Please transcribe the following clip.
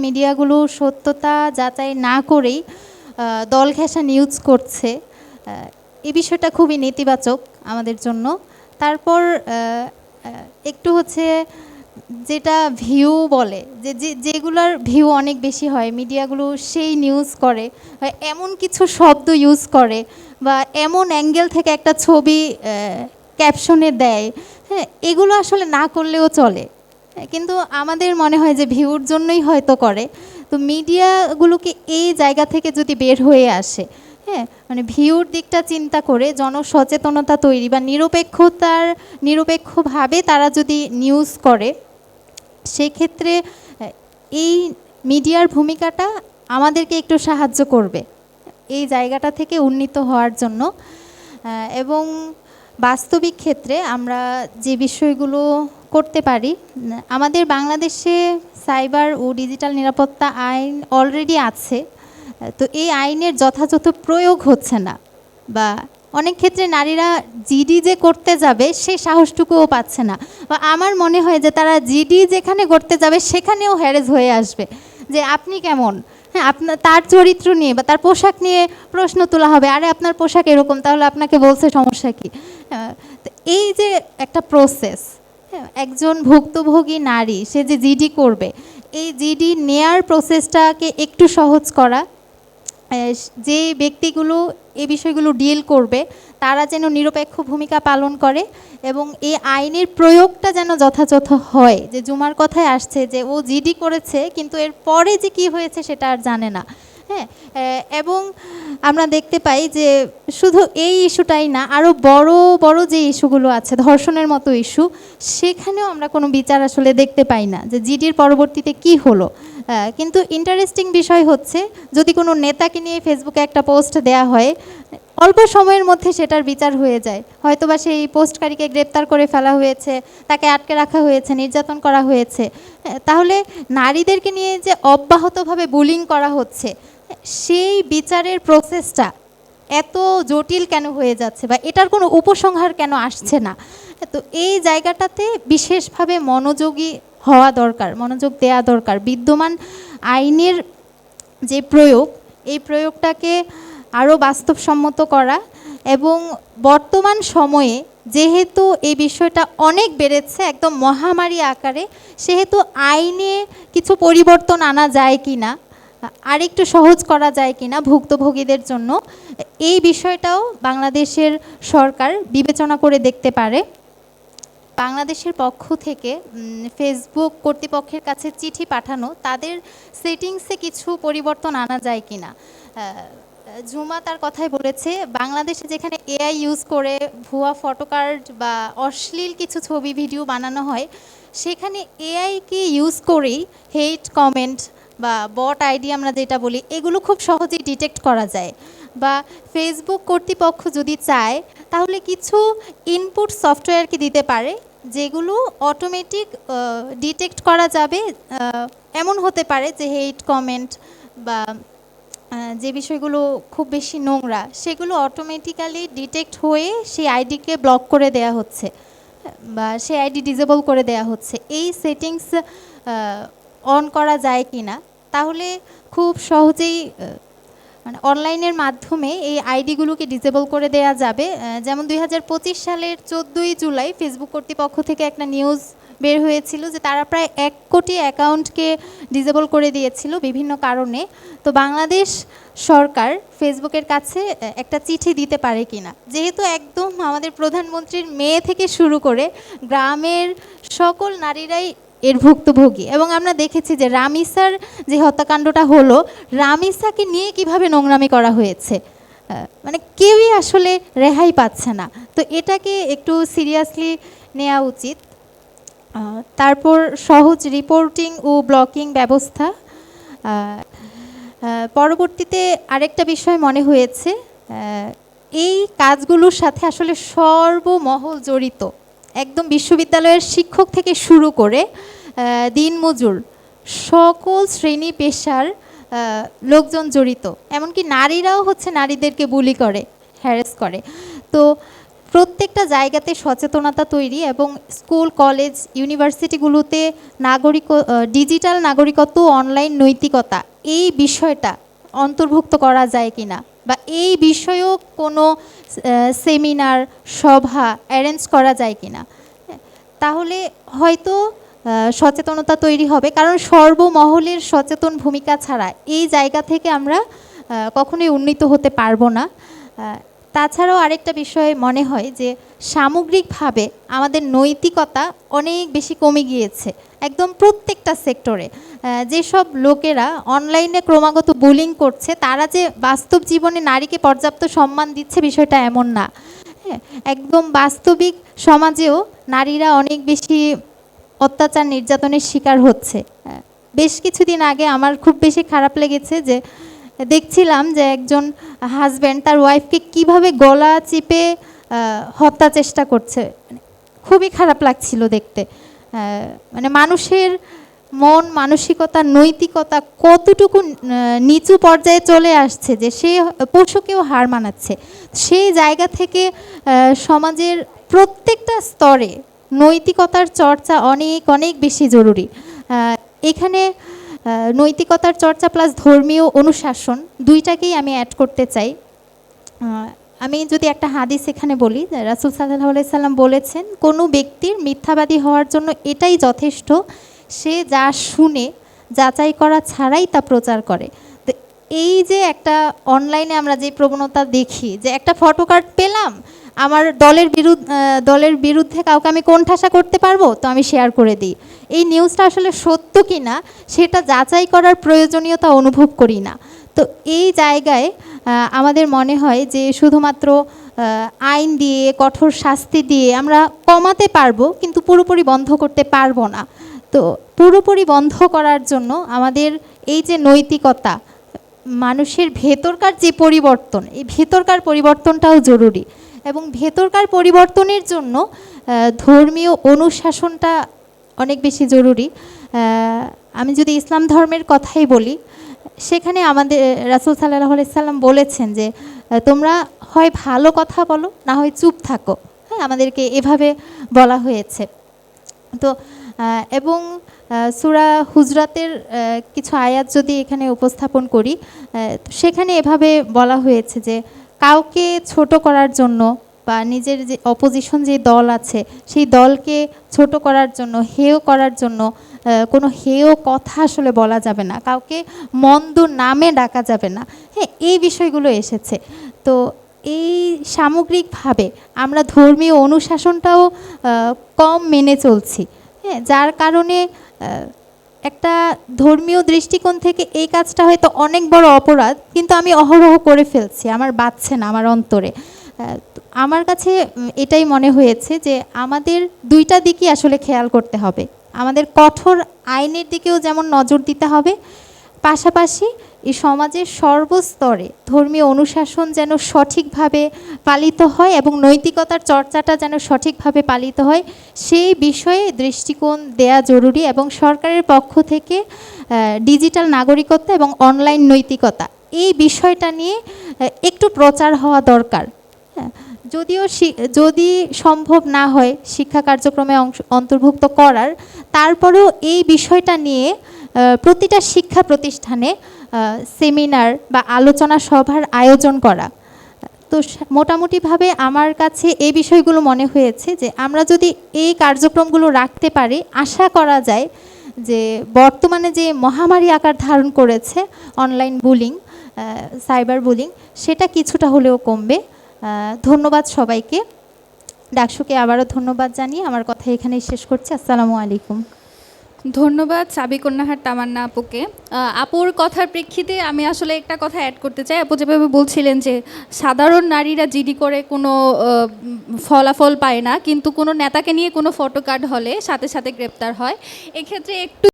মিডিয়াগুলো সত্যতা যাচাই না করেই দল ঘেঁষা নিউজ করছে। এই বিষয়টা খুবই নেতিবাচক আমাদের জন্য। তারপর একটু হচ্ছে যেটা ভিউ বলে যেগুলোর ভিউ অনেক বেশি হয় মিডিয়াগুলো সেই নিউজ করে, এমন কিছু শব্দ ইউজ করে বা এমন অ্যাঙ্গেল থেকে একটা ছবি ক্যাপশনে দেয়, হ্যাঁ, এগুলো আসলে না করলেও চলে। কিন্তু আমাদের মনে হয় যে ভিউর জন্যই হয়তো করে। তো মিডিয়াগুলোকে এই জায়গা থেকে যদি বের হয়ে আসে, হ্যাঁ, মানে ভিউর দিকটা চিন্তা করে জনসচেতনতা তৈরি বা নিরপেক্ষভাবে তারা যদি নিউজ করে, সেক্ষেত্রে এই মিডিয়ার ভূমিকাটা আমাদেরকে একটু সাহায্য করবে এই জায়গাটা থেকে উন্নীত হওয়ার জন্য। এবং বাস্তবিক ক্ষেত্রে আমরা যে বিষয়গুলো করতে পারি, আমাদের বাংলাদেশে সাইবার ও ডিজিটাল নিরাপত্তা আইন অলরেডি আছে। তো এই আইনের যথাযথ প্রয়োগ হচ্ছে না, বা অনেক ক্ষেত্রে নারীরা জিডি যে করতে যাবে সেই সাহসটুকুও পাচ্ছে না, বা আমার মনে হয় যে তারা জিডি যেখানে করতে যাবে সেখানেও হ্যারেস হয়ে আসবে যে আপনি কেমন, হ্যাঁ, আপনার তার চরিত্র নিয়ে বা তার পোশাক নিয়ে প্রশ্ন তোলা হবে, আরে আপনার পোশাক এরকম, তাহলে আপনাকে বলছে সমস্যা কী। তো এই যে একটা প্রসেস, হ্যাঁ, একজন ভুক্তভোগী নারী সে যে জিডি করবে, এই জিডি নেয়ার প্রসেসটাকে একটু সহজ করা, যে ব্যক্তিগুলো এই বিষয়গুলো ডিল করবে তারা যেন নিরপেক্ষ ভূমিকা পালন করে এবং এই আইনের প্রয়োগটা যেন যথাযথ হয়। যে জুমার কথায় আসছে যে ও জিডি করেছে কিন্তু এর পরে যে কি হয়েছে সেটা আর জানে না, হ্যাঁ। এবং আমরা দেখতে পাই যে শুধু এই ইস্যুটাই না, আরও বড় বড় যে ইস্যুগুলো আছে, ধর্ষণের মতো ইস্যু, সেখানেও আমরা কোনো বিচার আসলে দেখতে পাই না যে জিডির পরবর্তীতে কি হলো। কিন্তু ইন্টারেস্টিং বিষয় হচ্ছে, যদি কোনো নেতাকে নিয়ে ফেসবুকে একটা পোস্ট দেয়া হয়, অল্প সময়ের মধ্যে সেটার বিচার হয়ে যায়, হয়তোবা সেই পোস্টকারীকে গ্রেপ্তার করে ফেলা হয়েছে, তাকে আটকে রাখা হয়েছে, নির্যাতন করা হয়েছে। তাহলে নারীদেরকে নিয়ে যে অব্যাহতভাবে বুলিং করা হচ্ছে, সেই বিচারের প্রসেসটা এত জটিল কেন হয়ে যাচ্ছে বা এটার কোনো উপসংহার কেন আসছে না? তো এই জায়গাটাতে বিশেষভাবে মনোযোগী হওয়া দরকার, মনোযোগ দেওয়া দরকার। বিদ্যমান আইনের যে প্রয়োগ, এই প্রয়োগটাকে আরও বাস্তবসম্মত করা, এবং বর্তমান সময়ে যেহেতু এই বিষয়টা অনেক বেড়েছে একদম মহামারী আকারে, সেহেতু আইনে কিছু পরিবর্তন আনা যায় কি না, আরেকটু সহজ করা যায় কি না ভুক্তভোগীদের জন্য, এই বিষয়টাও বাংলাদেশের সরকার বিবেচনা করে দেখতে পারে। বাংলাদেশের পক্ষ থেকে ফেসবুক কর্তৃপক্ষের কাছে চিঠি পাঠানো, তাদের সেটিংসে কিছু পরিবর্তন আনা যায় কি না। জুমা তার কথায় বলেছে, বাংলাদেশে যেখানে এআই ইউজ করে ভুয়া ফটোকার্ড বা অশ্লীল কিছু ছবি ভিডিও বানানো হয়, সেখানে এআইকে ইউজ করেই হেট কমেন্ট বা বট আইডি আমরা যেটা বলি, এগুলো খুব সহজেই ডিটেক্ট করা যায়। বা ফেসবুক কর্তৃপক্ষ যদি চায় তাহলে কিছু ইনপুট সফটওয়্যারকে দিতে পারে, যেগুলো অটোমেটিক ডিটেক্ট করা যাবে। এমন হতে পারে যে হেট কমেন্ট বা যে বিষয়গুলো খুব বেশি নোংরা, সেগুলো অটোমেটিক্যালি ডিটেক্ট হয়ে সেই আইডিকে ব্লক করে দেয়া হচ্ছে বা সেই আইডি ডিসেবল করে দেয়া হচ্ছে। এই সেটিংস অন করা যায় কি না, তাহলে খুব সহজেই মানে অনলাইনের মাধ্যমে এই আইডিগুলোকে ডিসেবল করে দেয়া যাবে। যেমন 2025 সালের 14ই জুলাই ফেসবুক কর্তৃপক্ষ থেকে একটা নিউজ বের হয়েছিল যে তারা প্রায় 1 কোটি অ্যাকাউন্টকে ডিসেবল করে দিয়েছিল বিভিন্ন কারণে। তো বাংলাদেশ সরকার ফেসবুকের কাছে একটা চিঠি দিতে পারে কিনা, যেহেতু একদম আমাদের প্রধানমন্ত্রীর মেয়ে থেকে শুরু করে গ্রামের সকল নারীরাই এর ভুক্তভোগী, এবং আমরা দেখেছি যে রামিসার যে হত্যাকাণ্ডটা হলো, রামিসাকে নিয়ে কিভাবে নোংরামি করা হয়েছে, মানে কেউই আসলে রেহাই পাচ্ছে না। তো এটাকে একটু সিরিয়াসলি নেওয়া উচিত। তারপর সহজ রিপোর্টিং ও ব্লকিং ব্যবস্থা। পরবর্তীতে আরেকটা বিষয় মনে হয়েছে, এই কাজগুলোর সাথে আসলে সর্বমহল জড়িত, একদম বিশ্ববিদ্যালয়ের শিক্ষক থেকে শুরু করে দিনমজুর, সকল শ্রেণী পেশার লোকজন জড়িত, এমনকি নারীরাও হচ্ছে নারীদেরকে বুলি করে, হ্যারাস করে। তো প্রত্যেকটা জায়গাতে সচেতনতা তৈরি এবং স্কুল কলেজ ইউনিভার্সিটিগুলোতে ডিজিটাল নাগরিকত্ব অনলাইন নৈতিকতা এই বিষয়টা অন্তর্ভুক্ত করা যায় কিনা, বা এই বিষয়েও কোনো সেমিনার সভা অ্যারেঞ্জ করা যায় কিনা, তাহলে হয়তো সচেতনতা তৈরি হবে। কারণ সর্বমহলের সচেতন ভূমিকা ছাড়া এই জায়গা থেকে আমরা কখনোই উন্নীত হতে পারবো না। তাছাড়াও আরেকটা বিষয় মনে হয় যে সামগ্রিকভাবে আমাদের নৈতিকতা অনেক বেশি কমে গিয়েছে একদম প্রত্যেকটা সেক্টরে। যেসব লোকেরা অনলাইনে ক্রমাগত বুলিং করছে, তারা যে বাস্তব জীবনে নারীকে পর্যাপ্ত সম্মান দিচ্ছে বিষয়টা এমন না। হ্যাঁ, একদম বাস্তবিক সমাজেও নারীরা অনেক বেশি অত্যাচার নির্যাতনের শিকার হচ্ছে। বেশ কিছুদিন আগে আমার খুব বেশি খারাপ লেগেছে যে দেখছিলাম যে একজন হাজব্যান্ড তার ওয়াইফকে কিভাবে গলা চিপে হত্যা চেষ্টা করছে। খুবই খারাপ লাগছিল দেখতে। মানে মানুষের মন মানসিকতা নৈতিকতা কতটুকু নিচু পর্যায়ে চলে আসছে যে সে পশুকেও হার মানাচ্ছে। সেই জায়গা থেকে সমাজের প্রত্যেকটা স্তরে নৈতিকতার চর্চা অনেক অনেক বেশি জরুরি। এখানে নৈতিকতার চর্চা প্লাস ধর্মীয় অনুশাসন দুইটাকেই আমি অ্যাড করতে চাই। আমি যদি একটা হাদিস এখানে বলি, রাসূল সাল্লাল্লাহু আলাইহি সাল্লাম বলেছেন, কোনো ব্যক্তির মিথ্যাবাদী হওয়ার জন্য এটাই যথেষ্ট, সে যা শুনে যাচাই করা ছাড়াই তা প্রচার করে। তো এই যে একটা অনলাইনে আমরা যে প্রবণতা দেখি যে একটা ফটো কার্ড পেলাম, আমার দলের বিরুদ্ধে কাউকে আমি কোণঠাসা করতে পারবো, তো আমি শেয়ার করে দিই। এই নিউজটা আসলে সত্য কি না সেটা যাচাই করার প্রয়োজনীয়তা অনুভব করি না। তো এই জায়গায় আমাদের মনে হয় যে শুধুমাত্র আইন দিয়ে কঠোর শাস্তি দিয়ে আমরা কমাতে পারবো, কিন্তু পুরোপুরি বন্ধ করতে পারবো না। তো পুরোপুরি বন্ধ করার জন্য আমাদের এই যে নৈতিকতা, মানুষের ভেতরকার যে পরিবর্তন, এই ভেতরকার পরিবর্তনটাও জরুরি। এবং ভেতরকার পরিবর্তনের জন্য ধর্মীয় অনুশাসনটা অনেক বেশি জরুরি। আমি যদি ইসলাম ধর্মের কথাই বলি, সেখানে আমাদের রাসূল সাল্লাল্লাহু আলাইহি সাল্লাম বলেছেন যে তোমরা হয় ভালো কথা বলো, না হয় চুপ থাকো। হ্যাঁ, আমাদেরকে এভাবে বলা হয়েছে। তো এবং সূরা হুজরাতের কিছু আয়াত যদি এখানে উপস্থাপন করি, সেখানে এভাবে বলা হয়েছে যে কাউকে ছোট করার জন্য বা নিজের যে অপোজিশন যে দল আছে সেই দলকে ছোট করার জন্য, হেয় করার জন্য কোনো হেয় কথা আসলে বলা যাবে না, কাউকে মন্দ নামে ডাকা যাবে না। হ্যাঁ, এই বিষয়গুলো এসেছে। তো এই সামগ্রিকভাবে আমরা ধর্মীয় অনুশাসনটাও কম মেনে চলছি। হ্যাঁ, যার কারণে একটা ধর্মীয় দৃষ্টিকোণ থেকে এই কাজটা হয়তো অনেক বড় অপরাধ, কিন্তু আমি অহরহ করে ফেলছি, আমার বাচ্ছে না আমার অন্তরে। আমার কাছে এটাই মনে হয়েছে যে আমাদের দুইটা দিকই আসলে খেয়াল করতে হবে। আমাদের কঠোর আইনের দিকেও যেমন নজর দিতে হবে, পাশাপাশি এই সমাজের সর্বস্তরে ধর্মীয় অনুশাসন যেন সঠিকভাবে পালিত হয় এবং নৈতিকতার চর্চাটা যেন সঠিকভাবে পালিত হয়, সেই বিষয়ে দৃষ্টিকোণ দেয়া জরুরি। এবং সরকারের পক্ষ থেকে ডিজিটাল নাগরিকত্ব এবং অনলাইন নৈতিকতা এই বিষয়টা নিয়ে একটু প্রচার হওয়া দরকার। হ্যাঁ, যদি সম্ভব না হয় শিক্ষা কার্যক্রমে অন্তর্ভুক্ত করার, তারপরেও এই বিষয়টা নিয়ে প্রতিটা শিক্ষা প্রতিষ্ঠানে সেমিনার বা আলোচনা সভার আয়োজন করা। তো মোটামুটিভাবে আমার কাছে এই বিষয়গুলো মনে হয়েছে যে আমরা যদি এই কার্যক্রমগুলো রাখতে পারি, আশা করা যায় যে বর্তমানে যে মহামারী আকার ধারণ করেছে অনলাইন বুলিং, সাইবার বুলিং, সেটা কিছুটা হলেও কমবে। ধন্যবাদ সবাইকে। ডাকসুকে আবারও ধন্যবাদ জানিয়ে আমার কথা এখানেই শেষ করছি। আসসালামু আলাইকুম। ধন্যবাদ সাবিকুন্নাহার তামান্না আপুকে। আপুর কথার প্রেক্ষিতে আমি আসলে একটা কথা অ্যাড করতে চাই। আপু যেভাবে বলছিলেন যে সাধারণ নারীরা জিডি করে কোনো ফলাফল পায় না, কিন্তু কোনো নেতাকে নিয়ে কোনো ফটো কার্ড হলে সাথে সাথে গ্রেপ্তার হয়। এক্ষেত্রে একটু